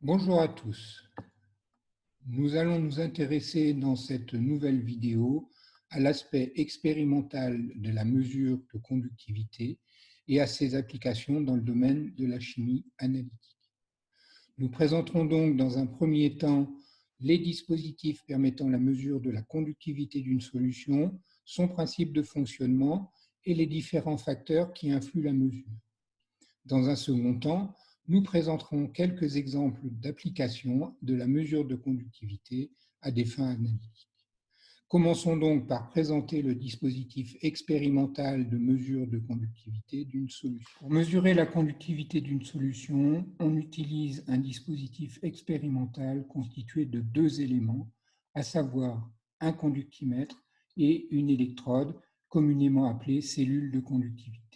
Bonjour à tous. Nous allons nous intéresser dans cette nouvelle vidéo à l'aspect expérimental de la mesure de conductivité et à ses applications dans le domaine de la chimie analytique. Nous présenterons donc dans un premier temps les dispositifs permettant la mesure de la conductivité d'une solution, son principe de fonctionnement et les différents facteurs qui influent la mesure. Dans un second temps, nous présenterons quelques exemples d'application de la mesure de conductivité à des fins analytiques. Commençons donc par présenter le dispositif expérimental de mesure de conductivité d'une solution. Pour mesurer la conductivité d'une solution, on utilise un dispositif expérimental constitué de deux éléments, à savoir un conductimètre et une électrode, communément appelée cellule de conductivité.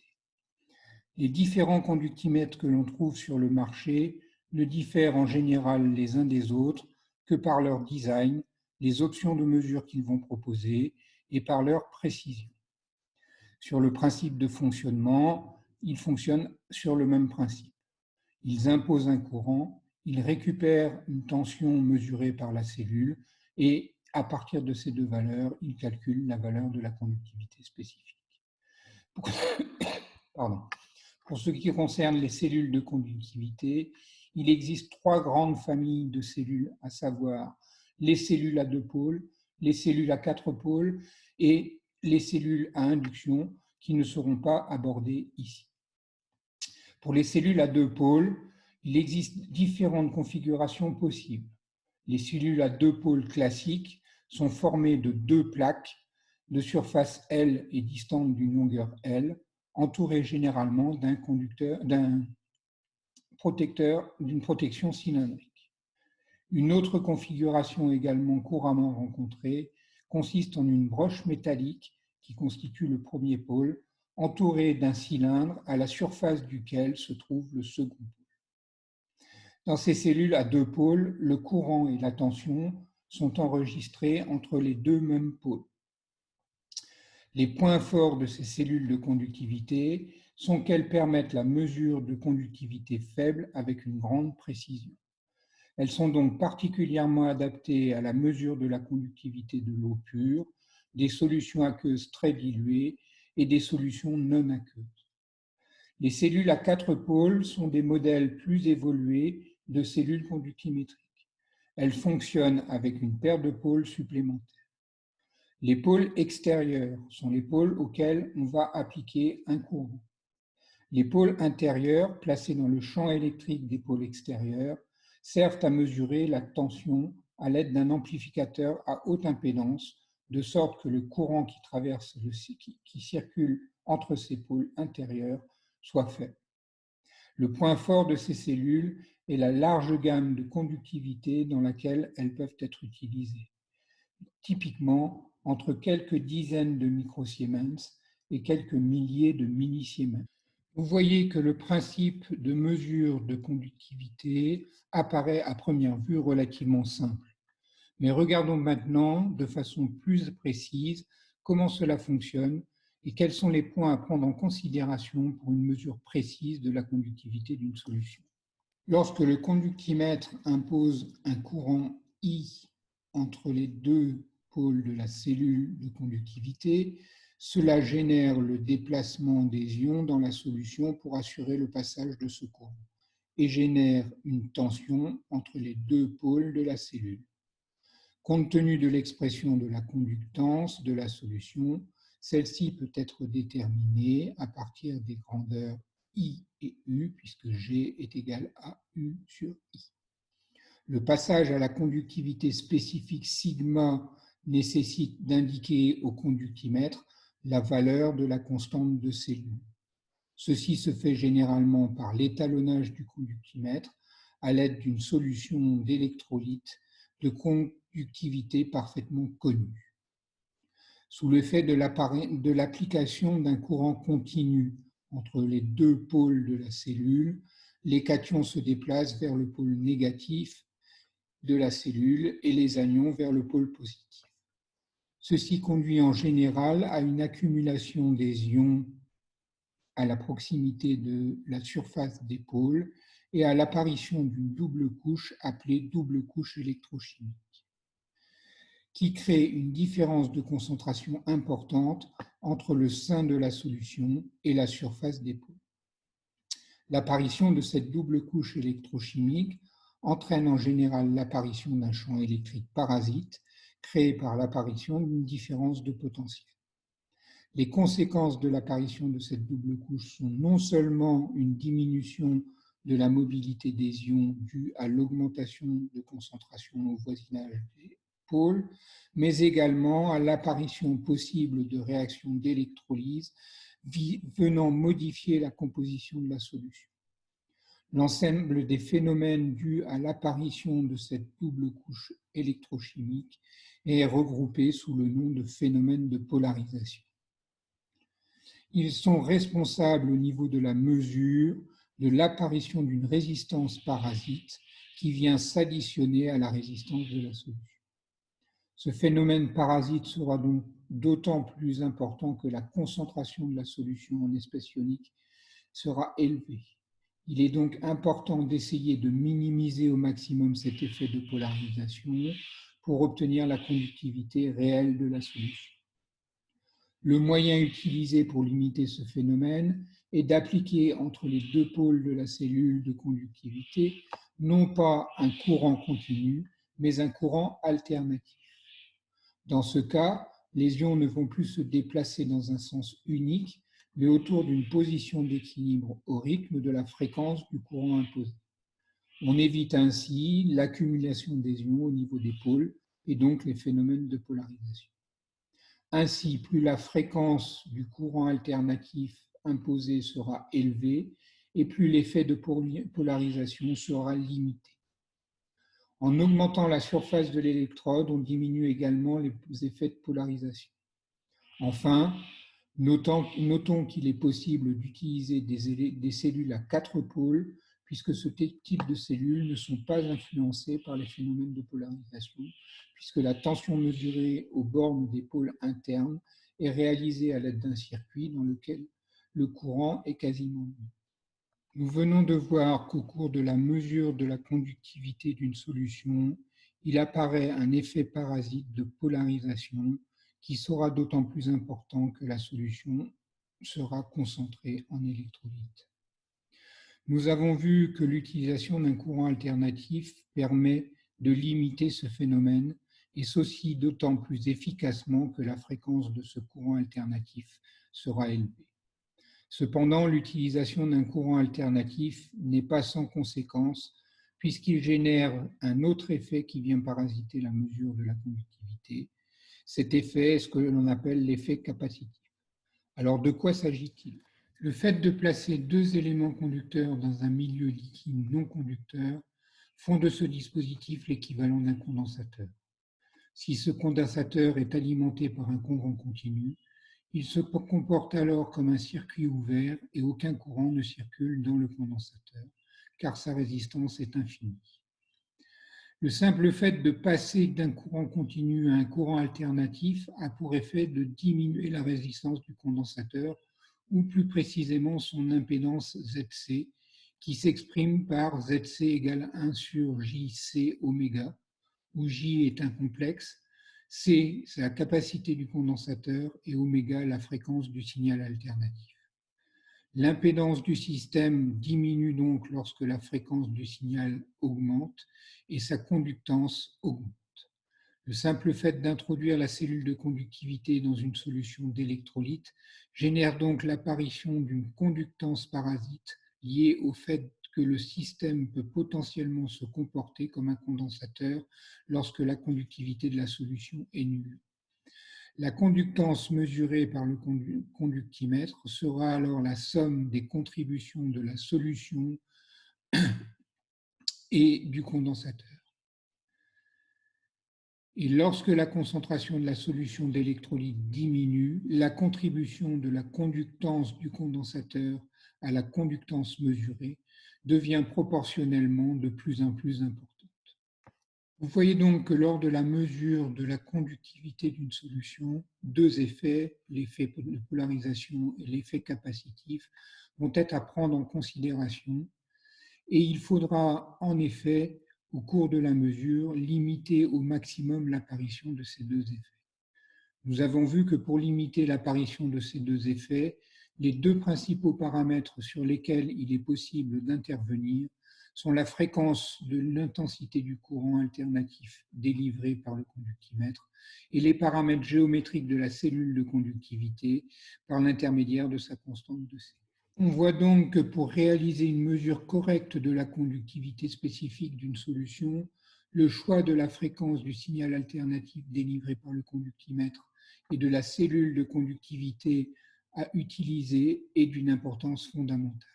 Les différents conductimètres que l'on trouve sur le marché ne diffèrent en général les uns des autres que par leur design, les options de mesure qu'ils vont proposer et par leur précision. Sur le principe de fonctionnement, ils fonctionnent sur le même principe. Ils imposent un courant, ils récupèrent une tension mesurée par la cellule et à partir de ces deux valeurs, ils calculent la valeur de la conductivité spécifique. Pour ce qui concerne les cellules de conductivité, il existe trois grandes familles de cellules, à savoir les cellules à deux pôles, les cellules à quatre pôles et les cellules à induction qui ne seront pas abordées ici. Pour les cellules à deux pôles, il existe différentes configurations possibles. Les cellules à deux pôles classiques sont formées de deux plaques de surface L et distantes d'une longueur L, entourées généralement d'une protection cylindrique. Une autre configuration également couramment rencontrée consiste en une broche métallique qui constitue le premier pôle, entourée d'un cylindre à la surface duquel se trouve le second pôle. Dans ces cellules à deux pôles, le courant et la tension sont enregistrés entre les deux mêmes pôles. Les points forts de ces cellules de conductivité sont qu'elles permettent la mesure de conductivité faible avec une grande précision. Elles sont donc particulièrement adaptées à la mesure de la conductivité de l'eau pure, des solutions aqueuses très diluées et des solutions non aqueuses. Les cellules à quatre pôles sont des modèles plus évolués de cellules conductimétriques. Elles fonctionnent avec une paire de pôles supplémentaires. Les pôles extérieurs sont les pôles auxquels on va appliquer un courant. Les pôles intérieurs, placés dans le champ électrique des pôles extérieurs, servent à mesurer la tension à l'aide d'un amplificateur à haute impédance, de sorte que le courant qui circule entre ces pôles intérieurs soit faible. Le point fort de ces cellules est la large gamme de conductivité dans laquelle elles peuvent être utilisées, typiquement entre quelques dizaines de microsiemens et quelques milliers de millisiemens. Vous voyez que le principe de mesure de conductivité apparaît à première vue relativement simple. Mais regardons maintenant de façon plus précise comment cela fonctionne et quels sont les points à prendre en considération pour une mesure précise de la conductivité d'une solution. Lorsque le conductimètre impose un courant I entre les deux pôles de la cellule de conductivité, cela génère le déplacement des ions dans la solution pour assurer le passage de ce courant et génère une tension entre les deux pôles de la cellule. Compte tenu de l'expression de la conductance de la solution, celle-ci peut être déterminée à partir des grandeurs I et U, puisque G est égal à U sur I. Le passage à la conductivité spécifique sigma nécessite d'indiquer au conductimètre la valeur de la constante de cellule. Ceci se fait généralement par l'étalonnage du conductimètre à l'aide d'une solution d'électrolyte de conductivité parfaitement connue. Sous l'effet de l'application d'un courant continu entre les deux pôles de la cellule, les cations se déplacent vers le pôle négatif de la cellule et les anions vers le pôle positif. Ceci conduit en général à une accumulation des ions à la proximité de la surface des pôles et à l'apparition d'une double couche appelée double couche électrochimique, qui crée une différence de concentration importante entre le sein de la solution et la surface des pôles. L'apparition de cette double couche électrochimique entraîne en général l'apparition d'un champ électrique parasite créé par l'apparition d'une différence de potentiel. Les conséquences de l'apparition de cette double couche sont non seulement une diminution de la mobilité des ions due à l'augmentation de concentration au voisinage des pôles, mais également à l'apparition possible de réactions d'électrolyse venant modifier la composition de la solution. L'ensemble des phénomènes dus à l'apparition de cette double couche électrochimique est regroupé sous le nom de phénomène de polarisation. Ils sont responsables au niveau de la mesure de l'apparition d'une résistance parasite qui vient s'additionner à la résistance de la solution. Ce phénomène parasite sera donc d'autant plus important que la concentration de la solution en espèce ionique sera élevée. Il est donc important d'essayer de minimiser au maximum cet effet de polarisation pour obtenir la conductivité réelle de la solution. Le moyen utilisé pour limiter ce phénomène est d'appliquer entre les deux pôles de la cellule de conductivité non pas un courant continu, mais un courant alternatif. Dans ce cas, les ions ne vont plus se déplacer dans un sens unique, mais autour d'une position d'équilibre au rythme de la fréquence du courant imposé. On évite ainsi l'accumulation des ions au niveau des pôles et donc les phénomènes de polarisation. Ainsi, plus la fréquence du courant alternatif imposé sera élevée et plus l'effet de polarisation sera limité. En augmentant la surface de l'électrode, on diminue également les effets de polarisation. Enfin, notons qu'il est possible d'utiliser des cellules à 4 pôles, puisque ce type de cellules ne sont pas influencées par les phénomènes de polarisation, puisque la tension mesurée aux bornes des pôles internes est réalisée à l'aide d'un circuit dans lequel le courant est quasiment nul. Nous venons de voir qu'au cours de la mesure de la conductivité d'une solution, il apparaît un effet parasite de polarisation qui sera d'autant plus important que la solution sera concentrée en électrolyte. Nous avons vu que l'utilisation d'un courant alternatif permet de limiter ce phénomène et ceci d'autant plus efficacement que la fréquence de ce courant alternatif sera élevée. Cependant, l'utilisation d'un courant alternatif n'est pas sans conséquence puisqu'il génère un autre effet qui vient parasiter la mesure de la conductivité. Cet effet est ce que l'on appelle l'effet capacitif. Alors, de quoi s'agit-il ? Le fait de placer deux éléments conducteurs dans un milieu liquide non conducteur font de ce dispositif l'équivalent d'un condensateur. Si ce condensateur est alimenté par un courant continu, il se comporte alors comme un circuit ouvert et aucun courant ne circule dans le condensateur, car sa résistance est infinie. Le simple fait de passer d'un courant continu à un courant alternatif a pour effet de diminuer la résistance du condensateur, ou plus précisément son impédance ZC, qui s'exprime par ZC égale 1 sur JC oméga, où J est un complexe, C, c'est la capacité du condensateur, et oméga, la fréquence du signal alternatif. L'impédance du système diminue donc lorsque la fréquence du signal augmente et sa conductance augmente. Le simple fait d'introduire la cellule de conductivité dans une solution d'électrolyte génère donc l'apparition d'une conductance parasite liée au fait que le système peut potentiellement se comporter comme un condensateur lorsque la conductivité de la solution est nulle. La conductance mesurée par le conductimètre sera alors la somme des contributions de la solution et du condensateur. Et lorsque la concentration de la solution d'électrolyte diminue, la contribution de la conductance du condensateur à la conductance mesurée devient proportionnellement de plus en plus importante. Vous voyez donc que lors de la mesure de la conductivité d'une solution, deux effets, l'effet de polarisation et l'effet capacitif, vont être à prendre en considération et il faudra en effet, au cours de la mesure, limiter au maximum l'apparition de ces deux effets. Nous avons vu que pour limiter l'apparition de ces deux effets, les deux principaux paramètres sur lesquels il est possible d'intervenir sont la fréquence de l'intensité du courant alternatif délivré par le conductimètre et les paramètres géométriques de la cellule de conductivité par l'intermédiaire de sa constante de C. On voit donc que pour réaliser une mesure correcte de la conductivité spécifique d'une solution, le choix de la fréquence du signal alternatif délivré par le conductimètre et de la cellule de conductivité à utiliser est d'une importance fondamentale.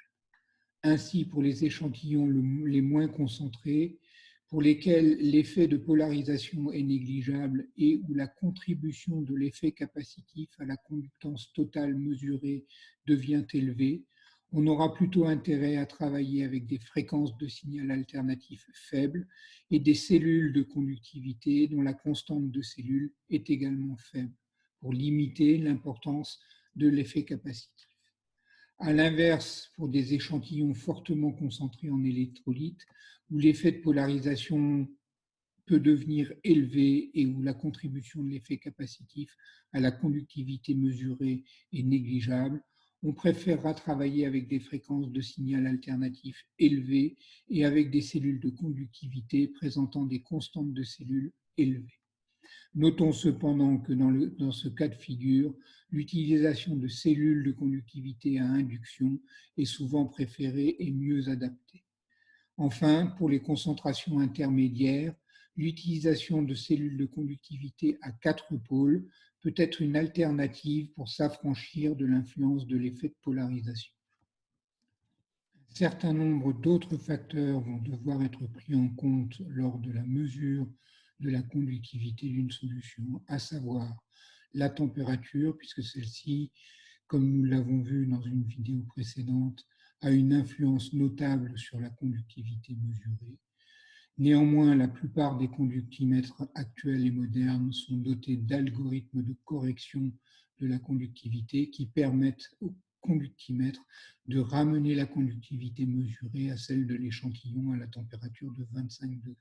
Ainsi, pour les échantillons les moins concentrés, pour lesquels l'effet de polarisation est négligeable et où la contribution de l'effet capacitif à la conductance totale mesurée devient élevée, on aura plutôt intérêt à travailler avec des fréquences de signal alternatif faibles et des cellules de conductivité dont la constante de cellule est également faible, pour limiter l'importance de l'effet capacitif. À l'inverse, pour des échantillons fortement concentrés en électrolyte, où l'effet de polarisation peut devenir élevé et où la contribution de l'effet capacitif à la conductivité mesurée est négligeable, on préférera travailler avec des fréquences de signal alternatif élevées et avec des cellules de conductivité présentant des constantes de cellules élevées. Notons cependant que dans ce cas de figure, l'utilisation de cellules de conductivité à induction est souvent préférée et mieux adaptée. Enfin, pour les concentrations intermédiaires, l'utilisation de cellules de conductivité à 4 pôles peut être une alternative pour s'affranchir de l'influence de l'effet de polarisation. Un certain nombre d'autres facteurs vont devoir être pris en compte lors de la mesure de la conductivité d'une solution, à savoir la température, puisque celle-ci, comme nous l'avons vu dans une vidéo précédente, a une influence notable sur la conductivité mesurée. Néanmoins, la plupart des conductimètres actuels et modernes sont dotés d'algorithmes de correction de la conductivité qui permettent au conductimètre de ramener la conductivité mesurée à celle de l'échantillon à la température de 25 degrés.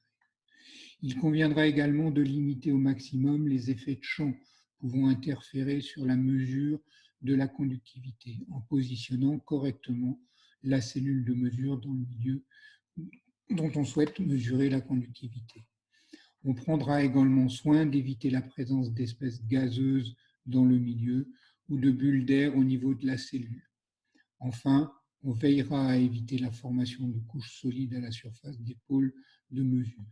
Il conviendra également de limiter au maximum les effets de champ pouvant interférer sur la mesure de la conductivité en positionnant correctement la cellule de mesure dans le milieu dont on souhaite mesurer la conductivité. On prendra également soin d'éviter la présence d'espèces gazeuses dans le milieu ou de bulles d'air au niveau de la cellule. Enfin, on veillera à éviter la formation de couches solides à la surface des pôles de mesure.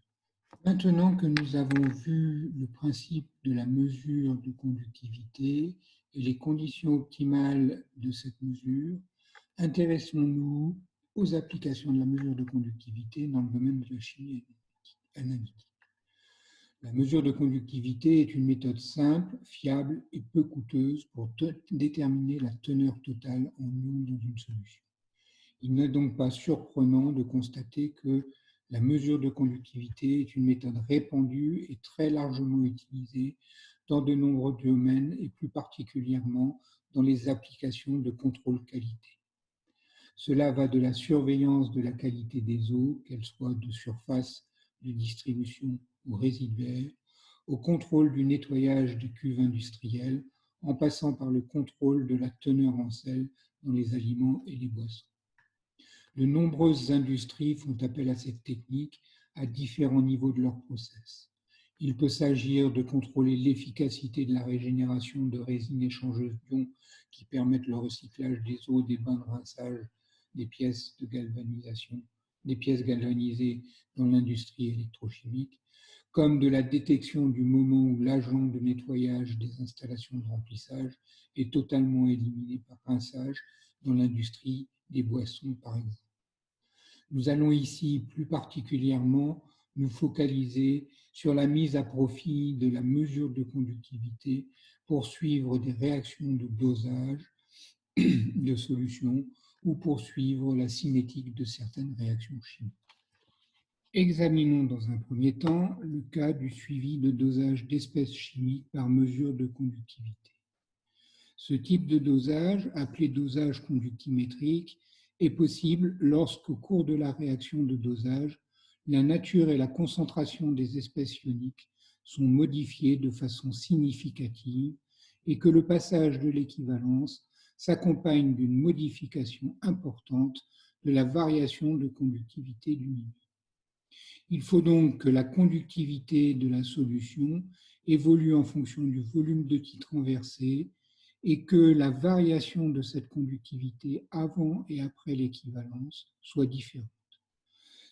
Maintenant que nous avons vu le principe de la mesure de conductivité et les conditions optimales de cette mesure, intéressons-nous aux applications de la mesure de conductivité dans le domaine de la chimie analytique. La mesure de conductivité est une méthode simple, fiable et peu coûteuse pour déterminer la teneur totale en ions dans une solution. Il n'est donc pas surprenant de constater que la mesure de conductivité est une méthode répandue et très largement utilisée dans de nombreux domaines et plus particulièrement dans les applications de contrôle qualité. Cela va de la surveillance de la qualité des eaux, qu'elles soient de surface, de distribution ou résiduaires, au contrôle du nettoyage des cuves industrielles, en passant par le contrôle de la teneur en sel dans les aliments et les boissons. De nombreuses industries font appel à cette technique à différents niveaux de leur process. Il peut s'agir de contrôler l'efficacité de la régénération de résines échangeuses d'ions qui permettent le recyclage des eaux des bains de rinçage des pièces de galvanisation, des pièces galvanisées dans l'industrie électrochimique, comme de la détection du moment où l'agent de nettoyage des installations de remplissage est totalement éliminé par rinçage dans l'industrie des boissons, par exemple. Nous allons ici plus particulièrement nous focaliser sur la mise à profit de la mesure de conductivité pour suivre des réactions de dosage de solutions ou poursuivre la cinétique de certaines réactions chimiques. Examinons dans un premier temps le cas du suivi de dosage d'espèces chimiques par mesure de conductivité. Ce type de dosage, appelé dosage conductimétrique, est possible lorsqu'au cours de la réaction de dosage, la nature et la concentration des espèces ioniques sont modifiées de façon significative et que le passage de l'équivalence s'accompagne d'une modification importante de la variation de conductivité du milieu. Il faut donc que la conductivité de la solution évolue en fonction du volume de titre renversé et que la variation de cette conductivité avant et après l'équivalence soit différente.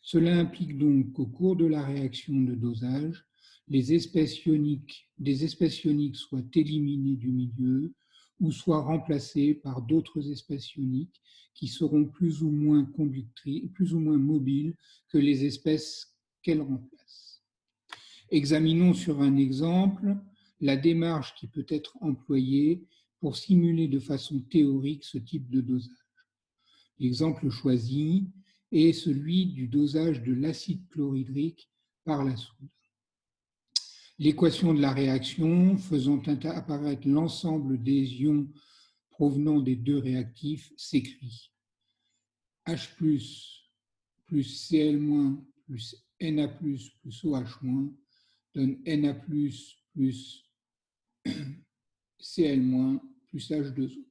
Cela implique donc qu'au cours de la réaction de dosage, des espèces ioniques soient éliminées du milieu ou soient remplacées par d'autres espèces ioniques qui seront plus ou moins conductrices, plus ou moins mobiles que les espèces qu'elles remplacent. Examinons sur un exemple la démarche qui peut être employée pour simuler de façon théorique ce type de dosage. L'exemple choisi est celui du dosage de l'acide chlorhydrique par la soude. L'équation de la réaction faisant apparaître l'ensemble des ions provenant des deux réactifs s'écrit H plus Cl- plus Na plus OH- donne Na plus Cl- plus H2O.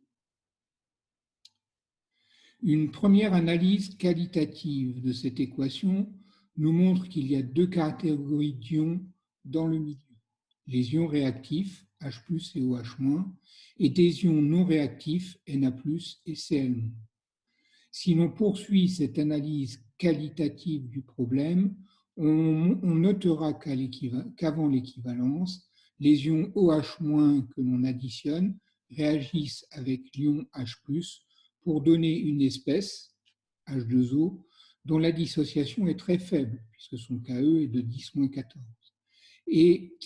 Une première analyse qualitative de cette équation nous montre qu'il y a deux catégories d'ions dans le milieu. Les ions réactifs, H+, et OH-, et des ions non réactifs, Na+, et Cl-. Si l'on poursuit cette analyse qualitative du problème, on notera qu'avant l'équivalence, les ions OH- que l'on additionne réagissent avec l'ion H+, pour donner une espèce, H2O, dont la dissociation est très faible, puisque son KE est de 10-14, et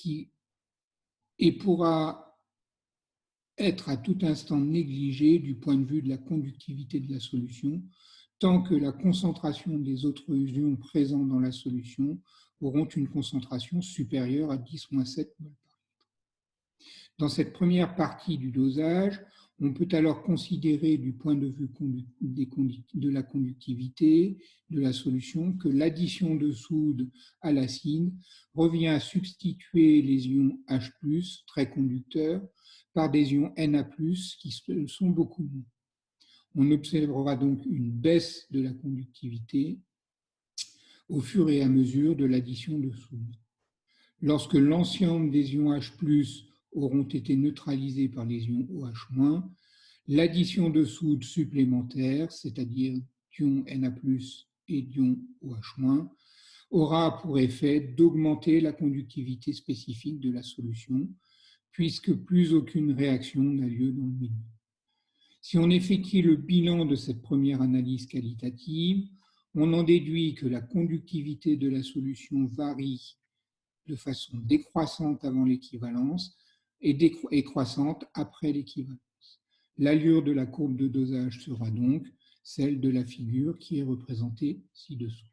pourra être à tout instant négligé du point de vue de la conductivité de la solution, tant que la concentration des autres ions présents dans la solution auront une concentration supérieure à 10-7 mol par litre. Dans cette première partie du dosage, on peut alors considérer du point de vue de la conductivité de la solution que l'addition de soude à l'acide revient à substituer les ions H+, très conducteurs, par des ions Na+, qui sont beaucoup moins. On observera donc une baisse de la conductivité au fur et à mesure de l'addition de soude. Lorsque l'ensemble des ions H+, auront été neutralisés par les ions OH-, l'addition de soude supplémentaire, c'est-à-dire d'ions Na+, et d'ions OH-, aura pour effet d'augmenter la conductivité spécifique de la solution, puisque plus aucune réaction n'a lieu dans le milieu. Si on effectue le bilan de cette première analyse qualitative, on en déduit que la conductivité de la solution varie de façon décroissante avant l'équivalence et croissante après l'équivalence. L'allure de la courbe de dosage sera donc celle de la figure qui est représentée ci-dessous.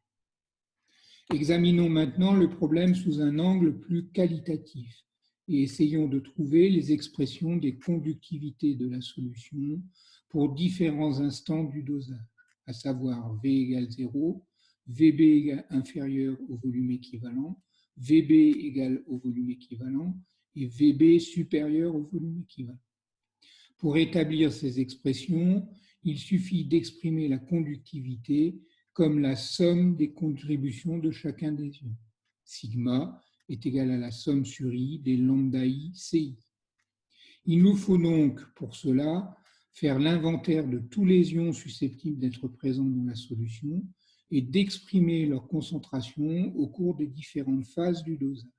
Examinons maintenant le problème sous un angle plus qualitatif et essayons de trouver les expressions des conductivités de la solution pour différents instants du dosage, à savoir V égale 0, VB inférieur au volume équivalent, VB égale au volume équivalent et VB supérieur au volume équivalent. Pour établir ces expressions, il suffit d'exprimer la conductivité comme la somme des contributions de chacun des ions. Sigma est égal à la somme sur I des lambda I CI. Il nous faut donc pour cela faire l'inventaire de tous les ions susceptibles d'être présents dans la solution et d'exprimer leur concentration au cours des différentes phases du dosage.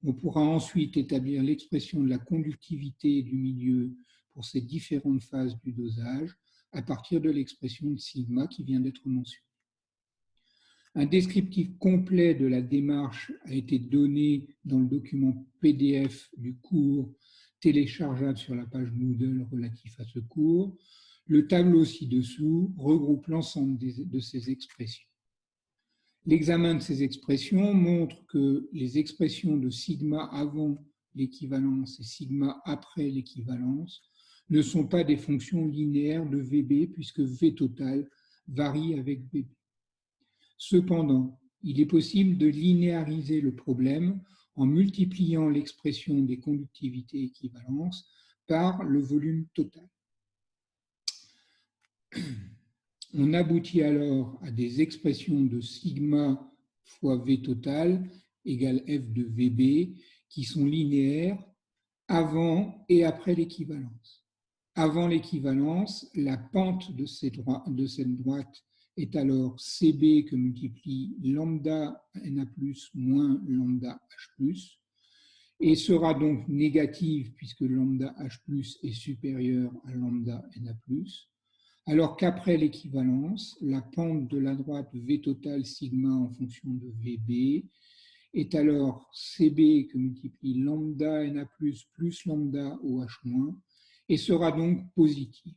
On pourra ensuite établir l'expression de la conductivité du milieu pour ces différentes phases du dosage à partir de l'expression de sigma qui vient d'être mentionnée. Un descriptif complet de la démarche a été donné dans le document PDF du cours téléchargeable sur la page Moodle relatif à ce cours. Le tableau ci-dessous regroupe l'ensemble de ces expressions. L'examen de ces expressions montre que les expressions de sigma avant l'équivalence et sigma après l'équivalence ne sont pas des fonctions linéaires de VB puisque V total varie avec VB. Cependant, il est possible de linéariser le problème en multipliant l'expression des conductivités équivalences par le volume total. On aboutit alors à des expressions de sigma fois V total égale F de VB qui sont linéaires avant et après l'équivalence. Avant l'équivalence, la pente de cette droite est alors CB que multiplie lambda NA plus moins lambda H plus et sera donc négative puisque lambda H plus est supérieur à lambda NA plus, alors qu'après l'équivalence, la pente de la droite V total sigma en fonction de VB est alors CB que multiplie lambda NA plus lambda OH- et sera donc positive.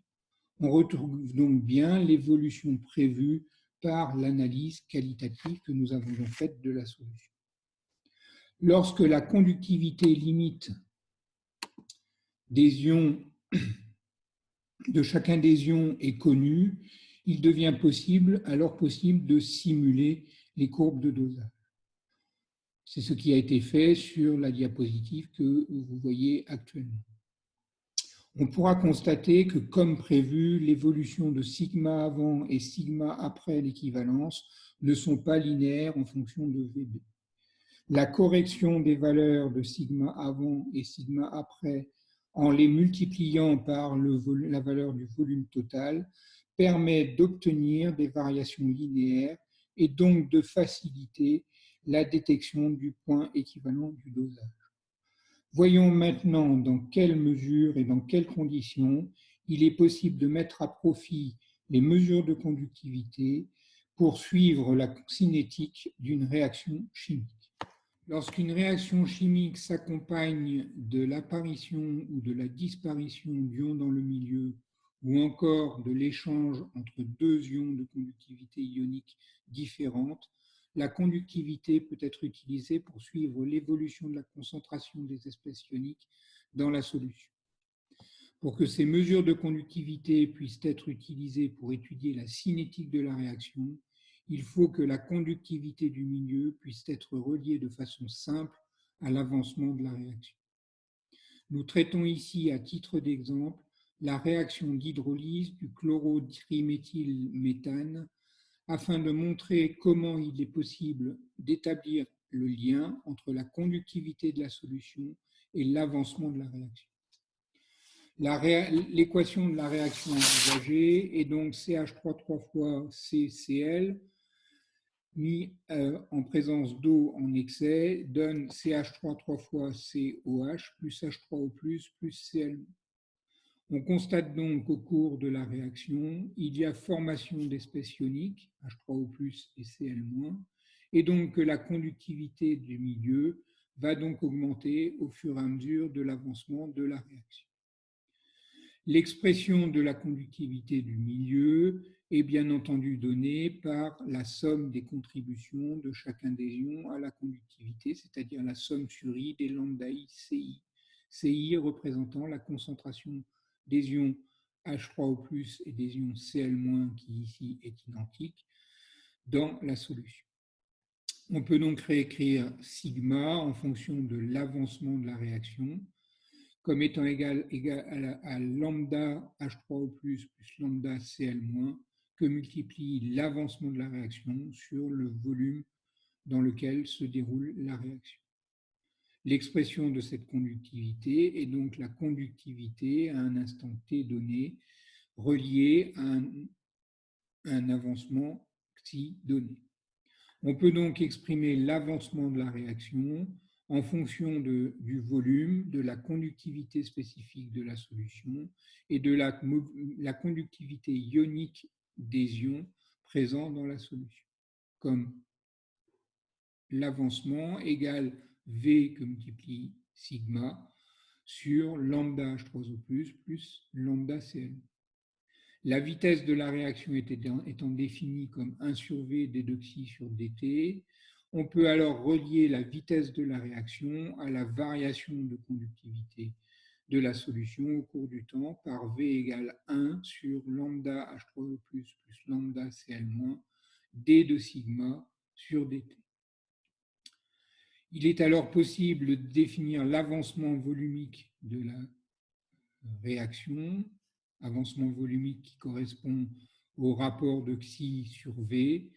On retrouve donc bien l'évolution prévue par l'analyse qualitative que nous avons donc faite de la solution. Lorsque la conductivité limite des ions de chacun des ions est connue, il devient alors possible de simuler les courbes de dosage. C'est ce qui a été fait sur la diapositive que vous voyez actuellement. On pourra constater que, comme prévu, l'évolution de sigma avant et sigma après l'équivalence ne sont pas linéaires en fonction de VB. La correction des valeurs de sigma avant et sigma après en les multipliant par la valeur du volume total permet d'obtenir des variations linéaires et donc de faciliter la détection du point équivalent du dosage. Voyons maintenant dans quelle mesure et dans quelles conditions il est possible de mettre à profit les mesures de conductivité pour suivre la cinétique d'une réaction chimique. Lorsqu'une réaction chimique s'accompagne de l'apparition ou de la disparition d'ions dans le milieu ou encore de l'échange entre deux ions de conductivité ionique différentes, la conductivité peut être utilisée pour suivre l'évolution de la concentration des espèces ioniques dans la solution. Pour que ces mesures de conductivité puissent être utilisées pour étudier la cinétique de la réaction, il faut que la conductivité du milieu puisse être reliée de façon simple à l'avancement de la réaction. Nous traitons ici, à titre d'exemple, la réaction d'hydrolyse du chlorotriméthylméthane afin de montrer comment il est possible d'établir le lien entre la conductivité de la solution et l'avancement de la réaction. L'équation de la réaction envisagée est donc CH3 3 fois CCl mis en présence d'eau en excès donne CH3 3 fois COH plus H3O plus Cl. On constate donc qu'au cours de la réaction, il y a formation d'espèces ioniques, H3O plus et Cl-, et donc que la conductivité du milieu va donc augmenter au fur et à mesure de l'avancement de la réaction. L'expression de la conductivité du milieu est bien entendu donnée par la somme des contributions de chacun des ions à la conductivité, c'est-à-dire la somme sur I des lambda I CI. CI représentant la concentration des ions H3O+, et des ions Cl-, qui ici est identique, dans la solution. On peut donc réécrire sigma en fonction de l'avancement de la réaction, comme étant égal à lambda H3O+, plus lambda Cl-, que multiplie l'avancement de la réaction sur le volume dans lequel se déroule la réaction. L'expression de cette conductivité est donc la conductivité à un instant t donné reliée à un avancement xi donné. On peut donc exprimer l'avancement de la réaction en fonction du volume, de la conductivité spécifique de la solution et de la conductivité ionique des ions présents dans la solution, comme l'avancement égale V que multiplie sigma sur lambda H3O+, plus lambda Cl. La vitesse de la réaction étant définie comme 1 sur V d2xi sur dt, on peut alors relier la vitesse de la réaction à la variation de conductivité de la solution au cours du temps par V égale 1 sur lambda H3O+, plus lambda Cl-, d de sigma sur dt. Il est alors possible de définir l'avancement volumique de la réaction, avancement volumique qui correspond au rapport de xi sur V,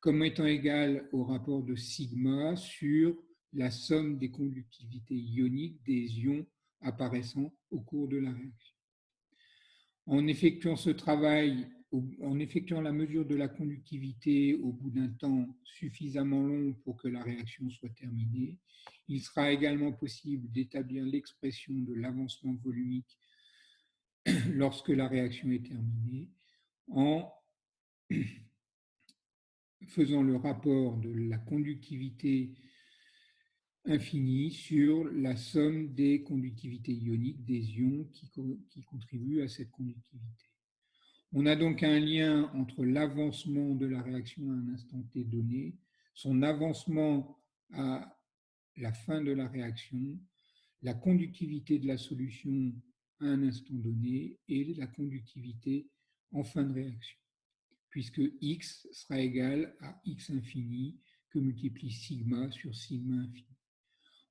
comme étant égal au rapport de sigma sur la somme des conductivités ioniques des ions apparaissant au cours de la réaction. En effectuant ce travail, en effectuant la mesure de la conductivité au bout d'un temps suffisamment long pour que la réaction soit terminée, il sera également possible d'établir l'expression de l'avancement volumique lorsque la réaction est terminée en faisant le rapport de la conductivité infinie sur la somme des conductivités ioniques des ions qui contribuent à cette conductivité. On a donc un lien entre l'avancement de la réaction à un instant t donné, son avancement à la fin de la réaction, la conductivité de la solution à un instant donné et la conductivité en fin de réaction, puisque x sera égal à x infini que multiplie sigma sur sigma infini.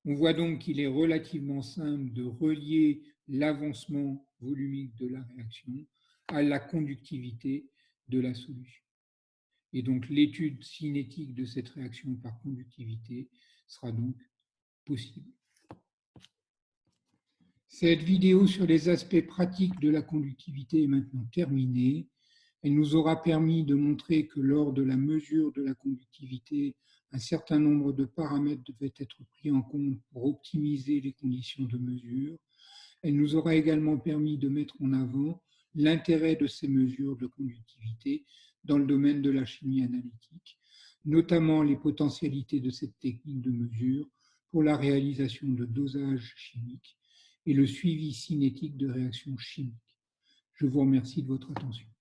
On voit donc qu'il est relativement simple de relier l'avancement volumique de la réaction à la conductivité de la solution. Et donc l'étude cinétique de cette réaction par conductivité sera donc possible. Cette vidéo sur les aspects pratiques de la conductivité est maintenant terminée. Elle nous aura permis de montrer que lors de la mesure de la conductivité, un certain nombre de paramètres devaient être pris en compte pour optimiser les conditions de mesure. Elle nous aura également permis de mettre en avant l'intérêt de ces mesures de conductivité dans le domaine de la chimie analytique, notamment les potentialités de cette technique de mesure pour la réalisation de dosages chimiques et le suivi cinétique de réactions chimiques. Je vous remercie de votre attention.